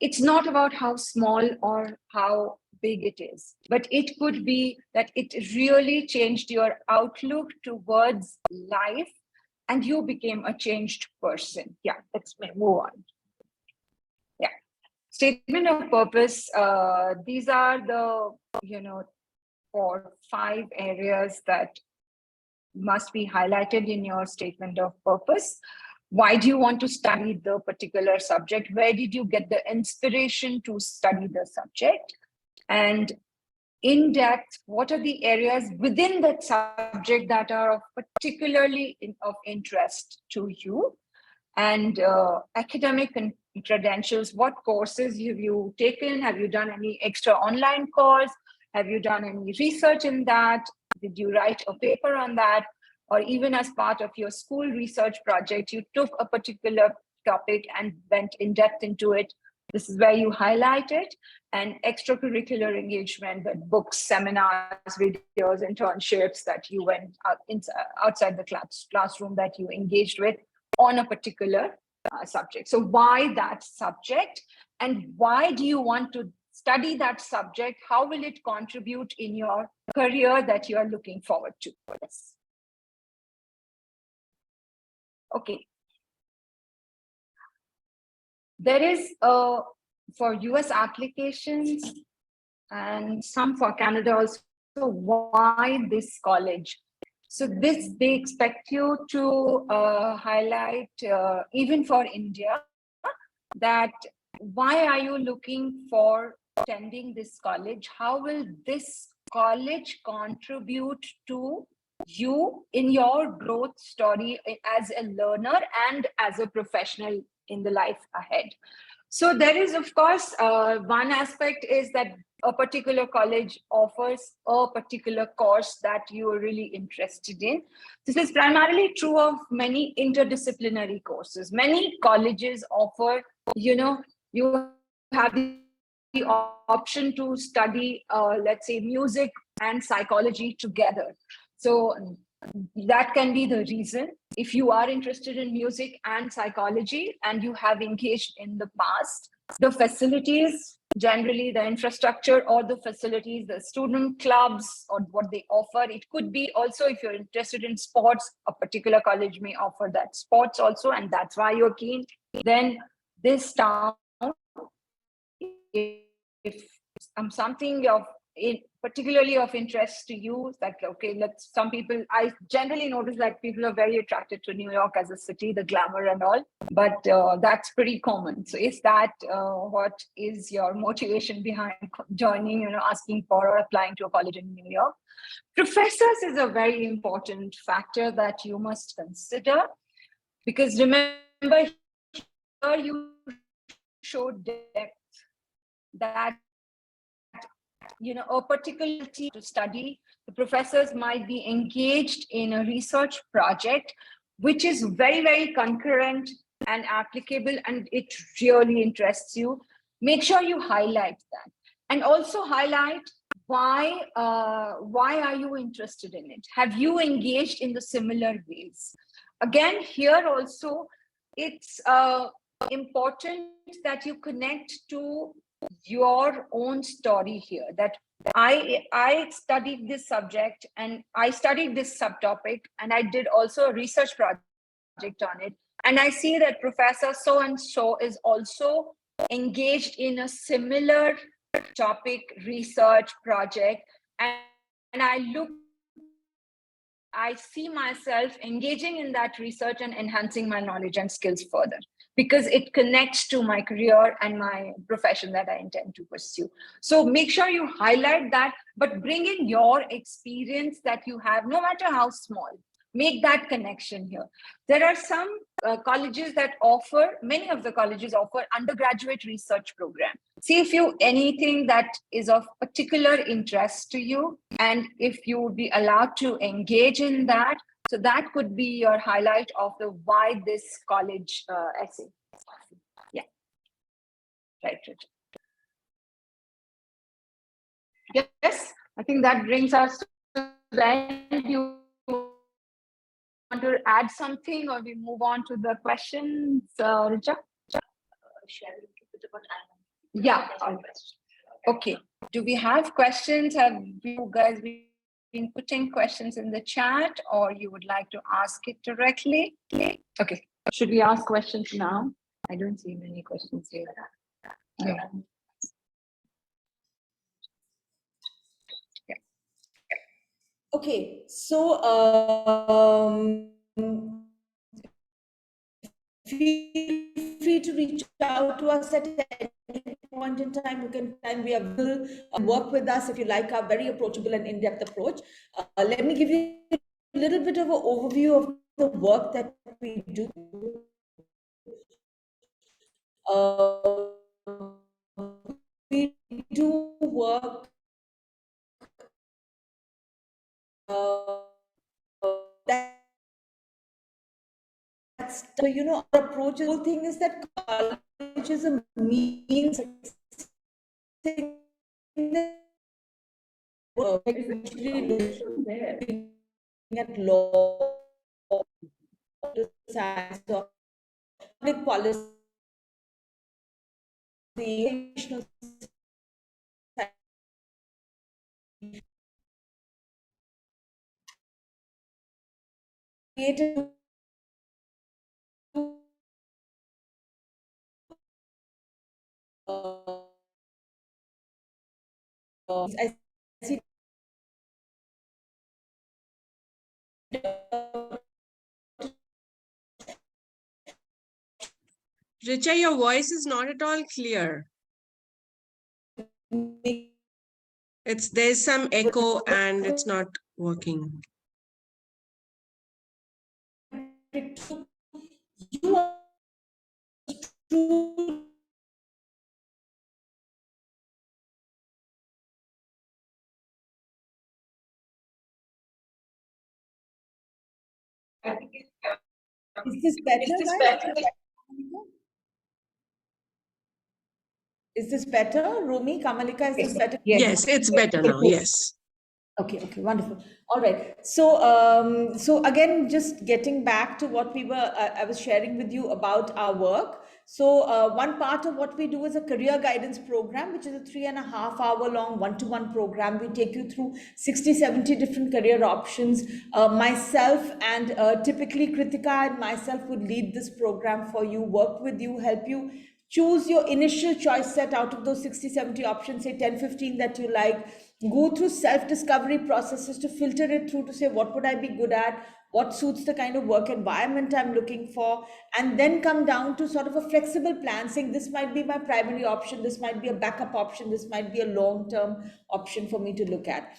It's not about how small or how big it is, but it could be that it really changed your outlook towards life and you became a changed person. Yeah, let's move on. Yeah, statement of purpose. These are the 4 or 5 areas that must be highlighted in your statement of purpose. Why do you want to study the particular subject? Where did you get the inspiration to study the subject? And in depth, what are the areas within that subject that are particularly of interest to you? And academic credentials, what courses have you taken? Have you done any extra online course? Have you done any research in that? Did you write a paper on that? Or even as part of your school research project, you took a particular topic and went in depth into it. This is where you highlight it. And extracurricular engagement, with books, seminars, videos, internships that you went outside the classroom that you engaged with on a particular subject. So why that subject? And why do you want to study that subject? How will it contribute in your career that you are looking forward to? Yes. Okay. There is for US applications and some for Canada also, why this college? So they expect you to highlight, even for India, that why are you looking for attending this college? How will this college contribute to you in your growth story as a learner and as a professional in the life ahead? So there is, of course, one aspect is that a particular college offers a particular course that you are really interested in. This is primarily true of many interdisciplinary courses. Many colleges offer, you have the option to study, let's say, music and psychology together. So that can be the reason. If you are interested in music and psychology and you have engaged in the past, the facilities generally the infrastructure or the facilities, the student clubs or what they offer. It could be also, if you're interested in sports, a particular college may offer that sports also, and that's why you're keen. Then this town, if something of particularly of interest to you, like, okay, some people, I generally notice that people are very attracted to New York as a city, the glamour and all, but that's pretty common. So is that what is your motivation behind joining, asking for or applying to a college in New York? Professors is a very important factor that you must consider, because remember, here you showed depth, that a particular team to study, the professors might be engaged in a research project which is very, very concurrent and applicable, and it really interests you. Make sure you highlight that, and also highlight why are you interested in it. Have you engaged in the similar ways? Again, here also it's important that you connect to your own story here, that I studied this subject and I studied this subtopic and I did also a research project on it, and I see that Professor so and so is also engaged in a similar topic research project, and I see myself engaging in that research and enhancing my knowledge and skills further, because it connects to my career and my profession that I intend to pursue. So make sure you highlight that, but bring in your experience that you have, no matter how small. Make that connection here. There are some colleges that offer, many of the colleges offer undergraduate research program. See if anything that is of particular interest to you, and if you would be allowed to engage in that. So that could be your highlight of the why this college essay. Yeah. Right, Richard. Yes, I think that brings us to the end. You want to add something, or we move on to the questions, Richa? Yeah. Okay. Do we have questions? Have you guys been putting questions in the chat, or you would like to ask it directly? Okay. Should we ask questions now? I don't see many questions here. Yeah. Okay, so feel free to reach out to us at any point in time. You can find we will work with us if you like our very approachable and in-depth approach. Let me give you a little bit of an overview of the work that we do. We do work that's, so our approach, the whole thing is that college is a means looking at law, science, or public policy, created I see Richa, your voice is not at all clear. There's some echo and it's not working. Is this better? Is this better, Rumi, Kamalika? Is this better? Yes, it's better now. Yes. Okay, wonderful. All right. So again, just getting back to what I was sharing with you about our work. So one part of what we do is a career guidance program, which is a 3.5 hour long one-to-one program. We take you through 60, 70 different career options. Myself and typically Kritika and myself would lead this program for you, work with you, help you choose your initial choice set out of those 60, 70 options, say 10, 15 that you like. Go through self-discovery processes to filter it through to say, what would I be good at? What suits the kind of work environment I'm looking for? And then come down to sort of a flexible plan saying, this might be my primary option, this might be a backup option, this might be a long-term option for me to look at.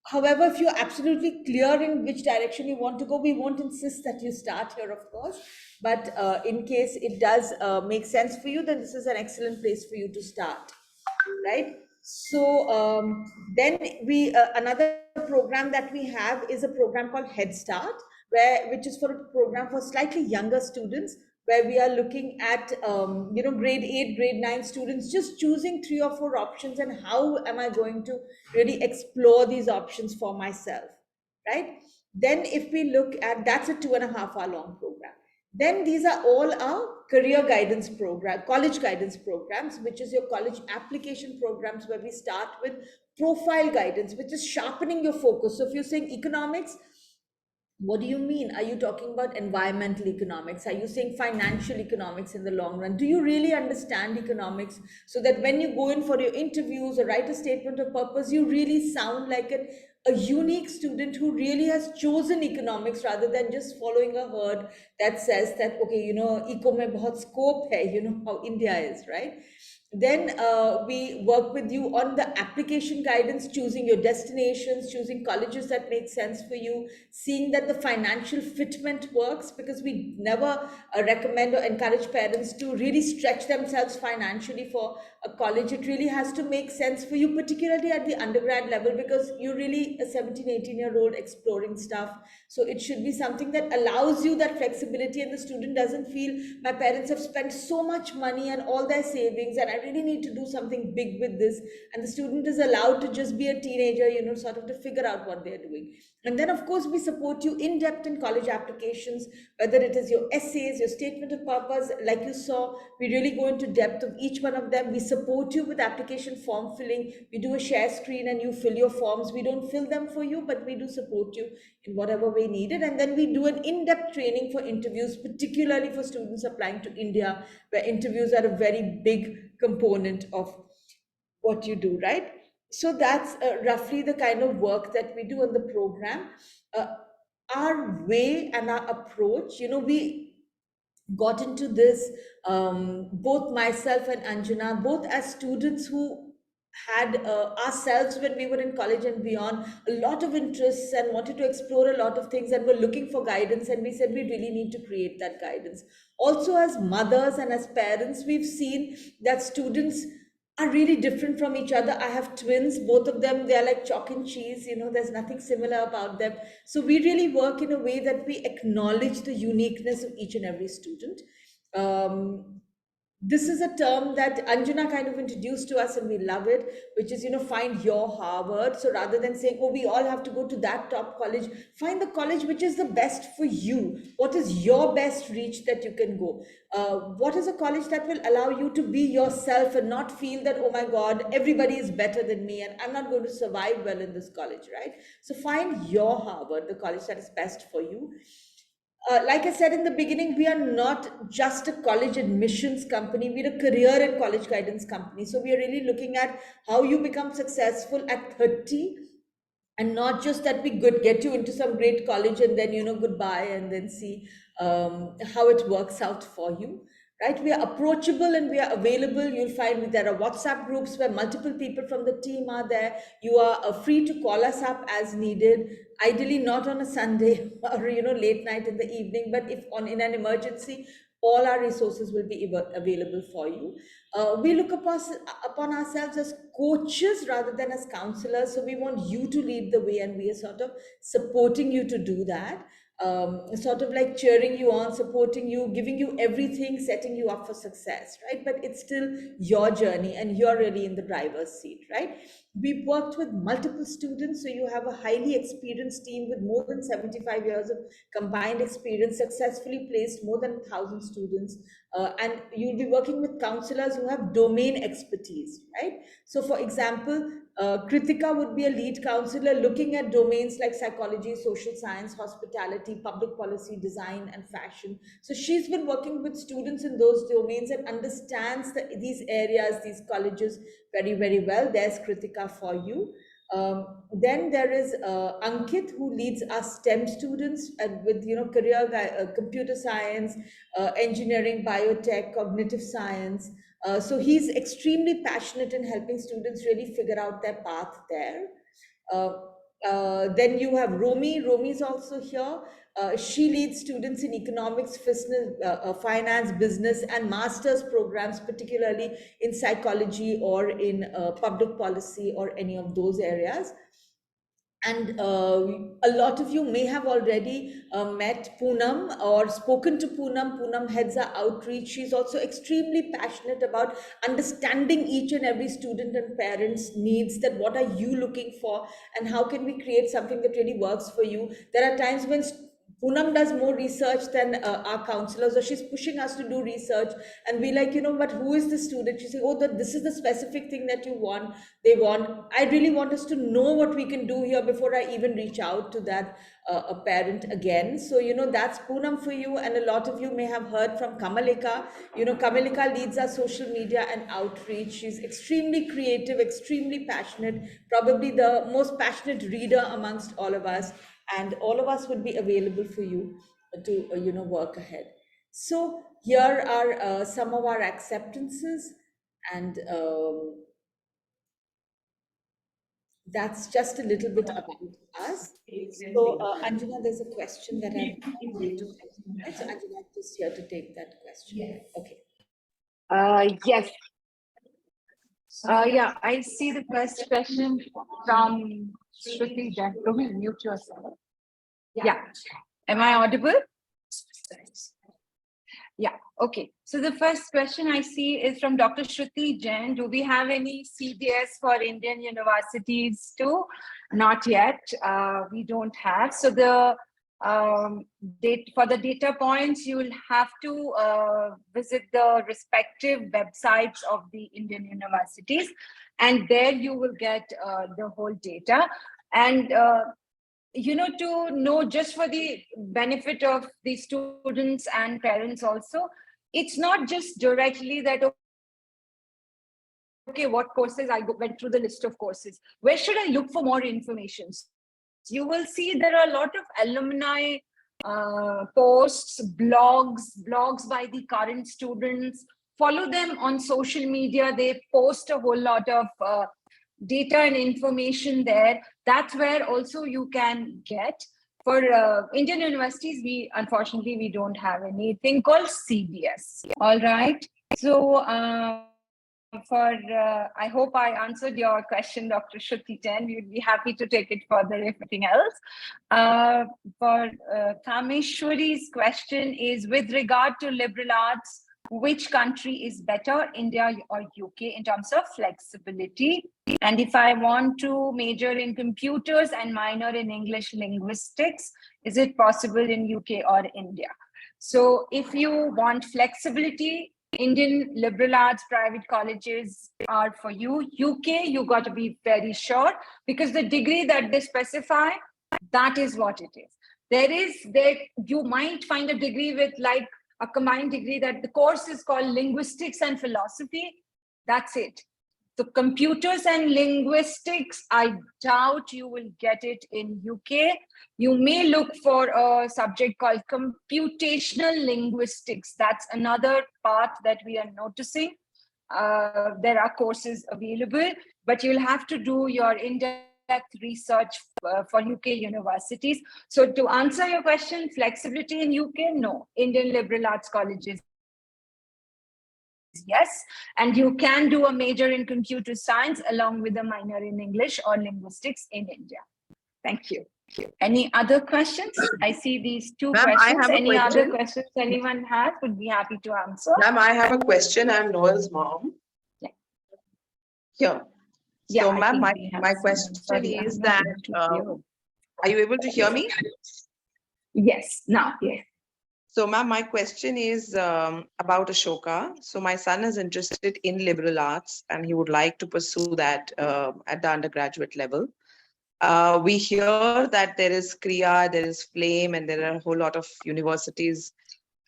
However, if you're absolutely clear in which direction you want to go, we won't insist that you start here, of course. But in case it does make sense for you, then this is an excellent place for you to start, right? So then we another program that we have is a program called Head Start, which is for a program for slightly younger students, where we are looking at grade 8, grade 9 students, just choosing 3 or 4 options, and how am I going to really explore these options for myself, right? Then if we look at, that's a 2.5 hour long program. Then these are all our career guidance program, college guidance programs, which is your college application programs, where we start with profile guidance, which is sharpening your focus. So if you're saying economics, what do you mean? Are you talking about environmental economics? Are you saying financial economics in the long run? Do you really understand economics, so that when you go in for your interviews or write a statement of purpose, you really sound like a unique student who really has chosen economics, rather than just following a herd that says that, okay, eco mein bahut scope hai, how India is, right? Then we work with you on the application guidance, choosing your destinations, choosing colleges that make sense for you, seeing that the financial fitment works, because we never recommend or encourage parents to really stretch themselves financially for a college. It really has to make sense for you, particularly at the undergrad level, because you're really a 17, 18-year-old exploring stuff. So it should be something that allows you that flexibility, and the student doesn't feel, my parents have spent so much money and all their savings, and I really need to do something big with this. And the student is allowed to just be a teenager, sort of to figure out what they're doing. And then, of course, we support you in depth in college applications, whether it is your essays, your statement of purpose. Like you saw, we really go into depth of each one of them. We support you with application form filling. We do a share screen and you fill your forms. We don't fill them for you, but we do support you in whatever way needed. And then we do an in-depth training for interviews, particularly for students applying to India, where interviews are a very big component of what you do, right? So that's roughly the kind of work that we do on the program. Uh, our way and our approach, we got into this, both myself and Anjana, both as students who had ourselves when we were in college and beyond, a lot of interests and wanted to explore a lot of things, and were looking for guidance, and we said we really need to create that guidance. Also, as mothers and as parents, we've seen that students are really different from each other. I have twins, both of them, they are like chalk and cheese, there's nothing similar about them. So we really work in a way that we acknowledge the uniqueness of each and every student. Um, this is a term that Anjana kind of introduced to us, and we love it, which is, find your Harvard. So rather than saying, oh, we all have to go to that top college, find the college which is the best for you. What is your best reach that you can go? What is a college that will allow you to be yourself and not feel that, oh my God, everybody is better than me and I'm not going to survive well in this college, right? So find your Harvard, the college that is best for you. Like I said in the beginning, we are not just a college admissions company, we're a career and college guidance company. So we are really looking at how you become successful at 30, and not just that we could get you into some great college and then, goodbye, and then see how it works out for you. Right? We are approachable and we are available. You'll find there are WhatsApp groups where multiple people from the team are there. You are free to call us up as needed. Ideally, not on a Sunday or late night in the evening, but if in an emergency, all our resources will be available for you. We look upon ourselves as coaches rather than as counselors. So we want you to lead the way, and we are sort of supporting you to do that. sort of like cheering you on, supporting you, giving you everything, setting you up for success, right? But it's still your journey and you're really in the driver's seat, right? We've worked with multiple students, so you have a highly experienced team with more than 75 years of combined experience, successfully placed more than 1,000 students, and you'll be working with counselors who have domain expertise, right? So, for example, Kritika would be a lead counselor looking at domains like psychology, social science, hospitality, public policy, design, and fashion. So she's been working with students in those domains and understands these areas, these colleges very, very well. There's Kritika for you. Then there is Ankit, who leads our STEM students with career computer science, engineering, biotech, cognitive science. So he's extremely passionate in helping students really figure out their path there. Uh, then you have Romi. Romi is also here. She leads students in economics, finance, business, and master's programs, particularly in psychology or in public policy or any of those areas. And a lot of you may have already met Poonam or spoken to Poonam. Poonam heads our outreach. She's also extremely passionate about understanding each and every student and parents' needs, that what are you looking for and how can we create something that really works for you. There are times when Poonam does more research than our counselors, or she's pushing us to do research, and we like, but who is the student? She says, oh, this is the specific thing that you want. They want. I really want us to know what we can do here before I even reach out to that a parent again. So that's Poonam for you, and a lot of you may have heard from Kamalika. Kamalika leads our social media and outreach. She's extremely creative, extremely passionate, probably the most passionate reader amongst all of us, and all of us would be available for you to work ahead. So here are some of our acceptances, and that's just a little bit about us. So Anjana, there's a question that I'd like to take. Right? So Anjana is just here to take that question. Okay. Yes. Yeah, I see the first question from Shruti Jain. Romi, mute yourself. Yeah. Am I audible? Yeah. Okay. So the first question I see is from Dr. Shruti Jain. Do we have any CDS for Indian universities too? Not yet. We don't have. So the for the data points, you will have to visit the respective websites of the Indian universities, and there you will get the whole data. And to know, just for the benefit of the students and parents also, it's not just directly that, okay, what courses I went through the list of courses. Where should I look for more information? You will see there are a lot of alumni posts, blogs by the current students. Follow them on social media. They post a whole lot of data and information there. That's where also you can get. For Indian universities, unfortunately we don't have anything called CBS. All right. So I hope I answered your question, Dr. Shruti Jain. We'd be happy to take it further if anything else. For Kameshwari's question is, with regard to liberal arts, which country is better, India or UK, in terms of flexibility? And if I want to major in computers and minor in English linguistics, is it possible in UK or India? So if you want flexibility, Indian liberal arts private colleges are for you. UK, you got to be very sure, because the degree that they specify, that is what it is. You might find a degree with like a combined degree that the course is called linguistics and philosophy. That's it. The computers and linguistics, I doubt you will get it in UK. You may look for a subject called computational linguistics. That's another path that we are noticing. There are courses available, but you'll have to do your in-depth research for UK universities. So to answer your question, flexibility in UK, no. Indian liberal arts colleges, yes, and you can do a major in computer science along with a minor in English or linguistics in India. Thank you. you. Any other questions? I see these two Ma'am, I questions. have a Any other question. questions anyone has? Would be happy to answer. Ma'am, I have a question. I'm Noel's mom. Yeah. Here. Yeah, So, I ma'am, think we have my someone. question Sorry, is I'm not that, able to hear. are you able to hear me? Yes, now, yes. So, ma'am, my question is about Ashoka. So, my son is interested in liberal arts and he would like to pursue that at the undergraduate level. We hear that there is Kriya, there is Flame, and there are a whole lot of universities,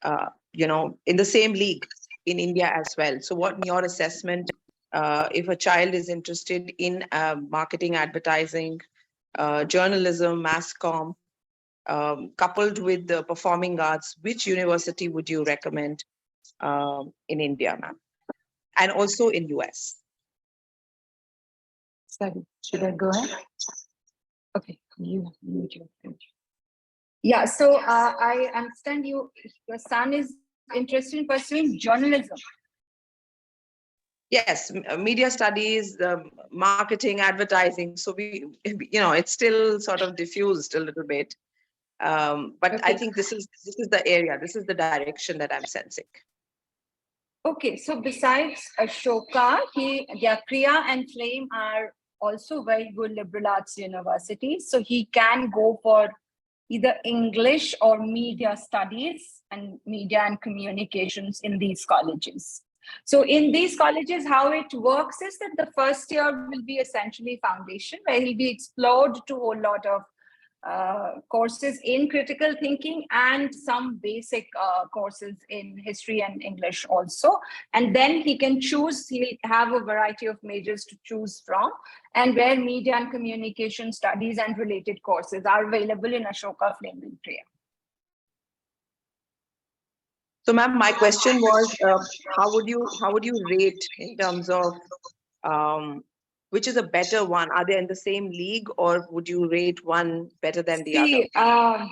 in the same league in India as well. So, what in your assessment, if a child is interested in marketing, advertising, journalism, mass comm, coupled with the performing arts, which university would you recommend in India, ma'am? And also in US? Sorry, should I go ahead? Okay, you. Yeah, so I understand your son is interested in pursuing journalism. Yes, media studies, marketing, advertising. So it's still sort of diffused a little bit. But I Okay. think this is the area, this is the direction that I'm sensing. Okay, so besides Ashoka, Kriya and Flame are also very good liberal arts universities. So he can go for either English or media studies and media and communications in these colleges. So in these colleges, how it works is that the first year will be essentially foundation, where he'll be explored to a whole lot of courses in critical thinking and some basic courses in history and English also. And then he can choose, he'll have a variety of majors to choose from, and where media and communication studies and related courses are available in Ashoka, Flame, and Kriya. So, ma'am, my question was, how would you rate in terms of which is a better one? Are they in the same league, or would you rate one better than the other?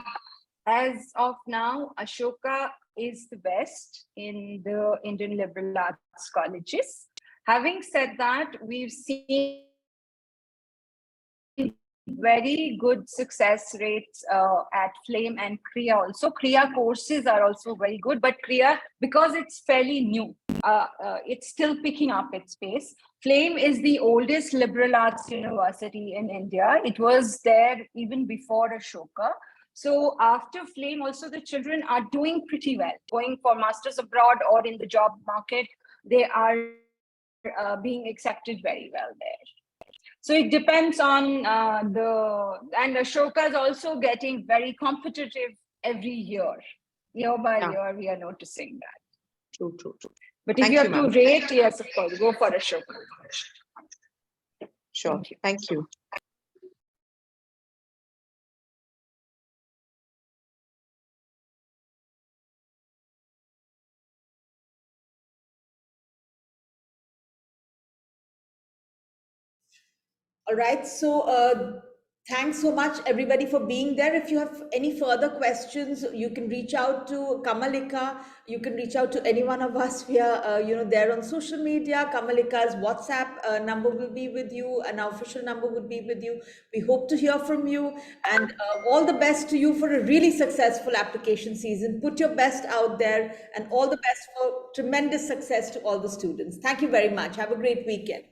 As of now, Ashoka is the best in the Indian liberal arts colleges. Having said that, we've seen very good success rates at Flame and Kriya also. Kriya courses are also very good, but Kriya, because it's fairly new, it's still picking up its pace. Flame is the oldest liberal arts university in India. It was there even before Ashoka. So after Flame, also the children are doing pretty well, going for masters abroad or in the job market. They are being accepted very well there. So it depends on and Ashoka is also getting very competitive every year. Year by year, we are noticing that. True. But if you have to rate, yes, of course, go for Ashoka. Sure. Thank you. All right. So thanks so much, everybody, for being there. If you have any further questions, you can reach out to Kamalika. You can reach out to any one of us. We are, there on social media. Kamalika's WhatsApp number will be with you, and our official number would be with you. We hope to hear from you, and all the best to you for a really successful application season. Put your best out there, and all the best for tremendous success to all the students. Thank you very much. Have a great weekend.